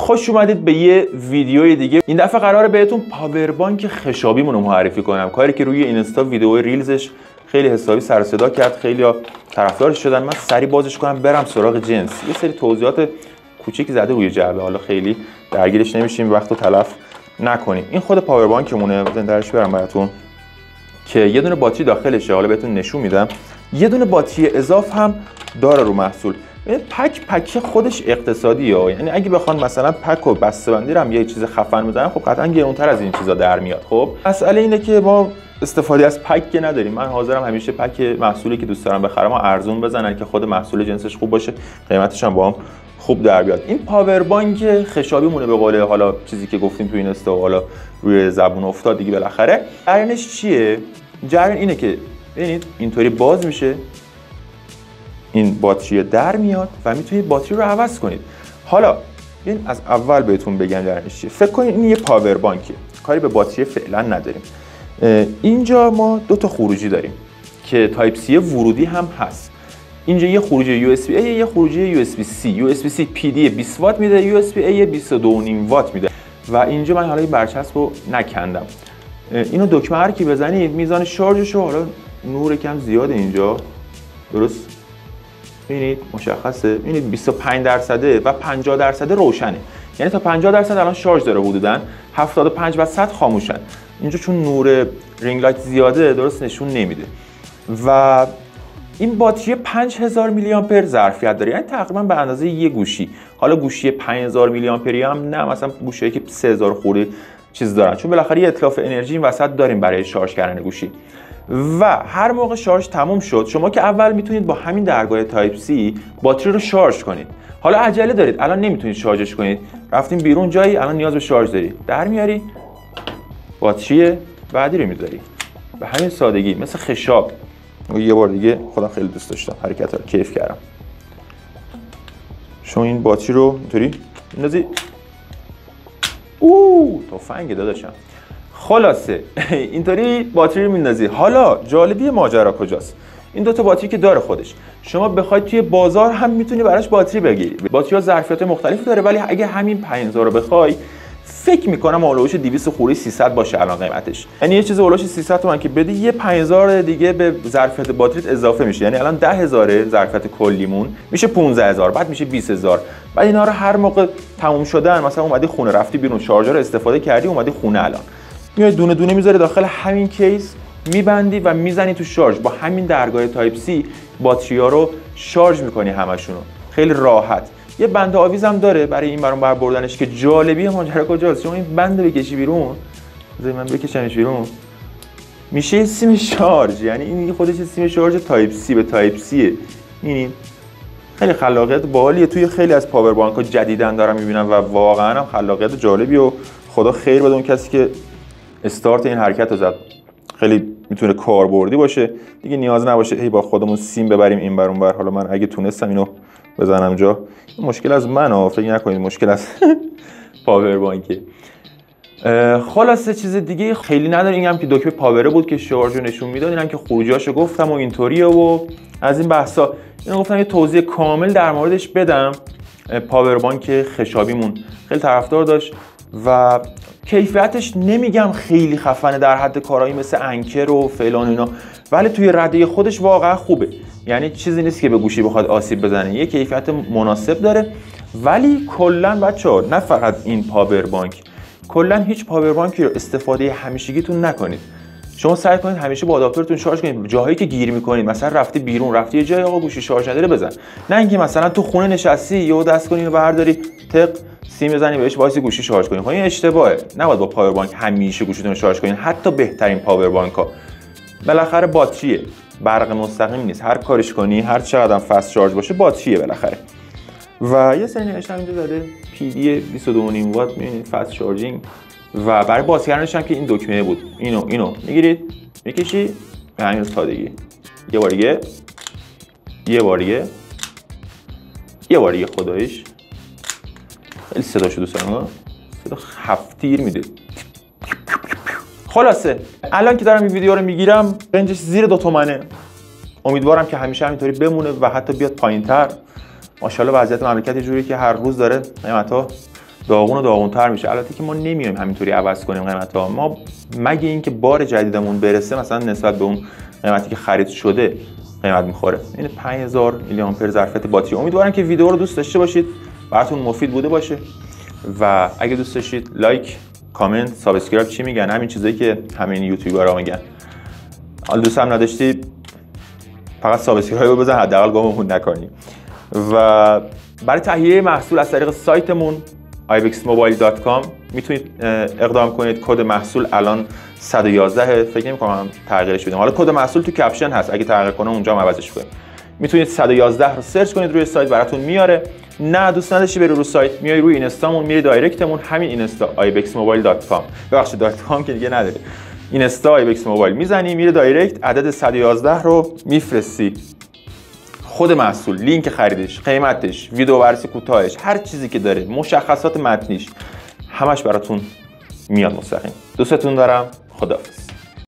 خوش اومدید به یه ویدیوی دیگه. این دفعه قراره بهتون پاور بانک خشابیمون رو معرفی کنم، کاری که روی اینستا ویدیو ریلزش خیلی حسابی سر و صدا کرد، خیلی‌ها طرفدارش شدن. من سری بازش کنم برم سراغ جنس. یه سری توضیحات کوچیک زده روی جعبه، حالا خیلی درگیرش نمیشیم، وقتو تلف نکنیم. این خود پاور بانکمونه، درش برم براتون که یه دونه باتری داخلشه، حالا بهتون نشون میدم. یه دونه باتری اضافه هم داره رو محصول. پک خودش اقتصادیه، یعنی اگه بخوان مثلا پک و بسته‌بندی رو هم یه چیز خفن بزنن، خب قطعا گرونتر از این چیزا در میاد. خب مسئله اینه که ما استفاده از پک که نداریم. من حاضرم همیشه پک محصولی که دوست دارم بخرم و ارزون بزنن که خود محصول جنسش خوب باشه، قیمتش هم با هم خوب در بیاد. این پاور بانک خشابی مونه به قول حالا چیزی که گفتیم تو این استا، حالا روی زبون افتاد دیگه. بالاخره جریانش چیه؟ جریان اینه که ببینید اینطوری باز میشه، این باتری در میاد و میتونید باتری رو عوض کنید. حالا این از اول بهتون بگم جریانش چیه. فکر کنید این یه پاور بانکه، کاری به باتری فعلا نداریم. اینجا ما دو تا خروجی داریم که تایپ سی ورودی هم هست. اینجا یه خروجی یو اس بی ای، یه خروجی یو اس بی سی. یو اس بی سی پی دی 20 وات میده، یو اس بی ای 22.5 وات میده. و اینجا من حالا این برچسب رو نکندم. اینو دکمه هر کی بزنید میزان شارژش رو، حالا نور کم زیاده اینجا، درست ببینید مشخصه، ببینید 25% و 50% روشنه، یعنی تا 50% الان شارژ داره حدوداً، 75 و 100 خاموشن. اینجا چون نور رینگ لایت زیاده درست نشون نمیده. و این باتری 5000 میلی آمپر ظرفیت داره، یعنی تقریبا به اندازه یه گوشی. حالا گوشی 5000 میلی آمپری هم نه، مثلا گوشیایی که 3000 خورده چیز دارن، چون بالاخره یه اتلاف انرژی این وسط داریم برای شارژ کردن گوشی. و هر موقع شارژ تموم شد، شما که اول میتونید با همین درگاه تایپ سی باتری رو شارژ کنید. حالا عجله دارید، الان نمیتونید شارژش کنید، رفتین بیرون جایی، الان نیاز به شارژ داری، در میاری باتری بعدی رو میذاری. به همین سادگی، مثل خشاب. یه بار دیگه خودم خیلی دوست داشتم، حرکت رو کیف کردم. شما این باتری رو اینطوری میندازی، تفنگ داداشم. خلاصه اینطوری باتری رو میندازی. حالا جالبی ماجرا کجاست؟ این دو تا باتری که داره خودش، شما بخواید توی بازار هم میتونی براش باتری بگیری. باتری‌ها ظرفیت مختلفی داره، ولی اگه همین 5000 رو بخوای، فکر میکنم اولش 200 خوری 300 باشه الان قیمتش. یعنی یه چیز اولش 300 تومن که بدی، یه 5000 دیگه به ظرفیت باتریت اضافه میشه. یعنی الان 10000 ظرفیت کلیمون میشه 15000، بعد میشه 20000. بعد اینا رو هر موقع تموم شدن، مثلا اومدی خونه، رفتی بیرون، شارژر استفاده کردی، اومدی خونه، الان میای دونه دونه میذاری داخل همین کیس، میبندی و میزنی تو شارژ. با همین درگاه تایپ سی باتری‌ها رو شارژ میکنی همشونو، خیلی راحت. یه بند آویز هم داره برای این برام بر بردنش که جالبی ماجرا کجاست. شما این بند بکشی بیرون، بذار من بکشمش بیرون، میشه سیم شارژ. یعنی این خودش سیم شارژ تایپ سی به تایپ سیه. ببینید خیلی خلاقیت باحالیه. توی خیلی از پاور بانک‌ها جدیدن دارم میبینم و واقعا هم خلاقیت جالبی و خدا خیر بده اون کسی که استارت این حرکت رو زد. خیلی میتونه کاربردی باشه دیگه، نیاز نباشه هی با خودمون سیم ببریم این بر اون بر. حالا من اگه تونستم اینو بزنم جا، مشکل از منه، فکر نکنید مشکل از پاور بانکه. خلاصه چیز دیگه خیلی نداره. اینم که دکمه پاوره بود که شارژ رو نشون میداد، اینم که خروجیاشو گفتم و اینطوریه و از این بحثا. اینو گفتم یه توضیح کامل در موردش بدم. پاور بانک خشابیمون خیلی طرفدار داشت و کیفیتش نمیگم خیلی خفنه در حد کارهایی مثل انکر و فلان اینا، ولی توی رده خودش واقعا خوبه. یعنی چیزی نیست که به گوشی بخواد آسیب بزنه، یه کیفیت مناسب داره. ولی کلا بچه‌ها نه فقط این پاور بانک، کلا هیچ پاور بانکی رو استفاده همیشگیتون نکنید. شما سعی کنید همیشه با آداپتورتون شارژ کنید. جاهایی که گیر میکنید، مثلا رفتی بیرون، رفتی یه جای آقا گوشی شارژ نداره، بزن. نه اینکه مثلا تو خونه نشستی یهو دست کنی و برداری تق سیم بزنی بهش واسه گوشی شارژ کنید. خب این اشتباهه. نباید با پاور بانک همیشه گوشیتون رو شارژ کنید. حتی بهترین پاور بانک‌ها بالاخره باتریه، برق مستقیم نیست. هر کارش کنی، هر چقدر فست شارژ باشه، باتریه بالاخره. و یه سری نوشتم اینجا داره پی دی 22.5 وات، میبینید فست شارژینگ. و برای باز کردنش هم که این دکمه بود، اینو میگیرید میکشی به همین سادگی. یه بار دیگه، یه بار دیگه، یه بار دیگه. خداییش خیلی صداشو دوست دارم، صدا هفتیر میده. خلاصه الان که دارم این ویدیو رو میگیرم رنجش زیر 2 تومنه. امیدوارم که همیشه همینطوری بمونه و حتی بیاد پایینتر. ماشاءالله وضعیت مملکت جوری که هر روز داره قیمت‌ها داغون و داغون‌تر میشه. البته که ما نمیایم همینطوری عوض کنیم قیمتا، ما مگه اینکه بار جدیدمون برسه مثلا نسبت به اون قیمتی که خرید شده قیمت میخوره. این 5000 میلی آمپر ظرفیت باتری. امیدوارم که ویدیو رو دوست داشته باشید، براتون مفید بوده باشه و اگه دوست داشتید لایک، کامنت، سابسکرایب چی میگن، همین چیزایی که همین یوتیوبرها میگن. حالا دوست هم نداشتی فقط سابسکرایب رو بزن، حداقل گاممون نکنی. و برای تهیه محصول از طریق سایتمون ibexmobile.com میتونید اقدام کنید. کد محصول الان 111 فکر نمی‌کنم تغییرش بدیم. حالا کد محصول تو کپشن هست، اگه تغییر کنه اونجا هم عوضش کنید. میتونید 111 رو سرچ کنید روی سایت، براتون میاره. نه دوست نداشتی بری رو سایت، میای روی اینستامون، میری دایرکتمون، همین اینستا ibexmobile.com، ببخشید .com که دیگه نداره، اینستا ibexmobile میزنی، میره دایرکت، عدد 111 رو میفرستی، خود محصول، لینک خریدش، قیمتش، ویدیو بررسی کوتاهش، هر چیزی که داره، مشخصات متنیش، همش براتون میاد مستقیم. دوستتون دارم، خداحافظ.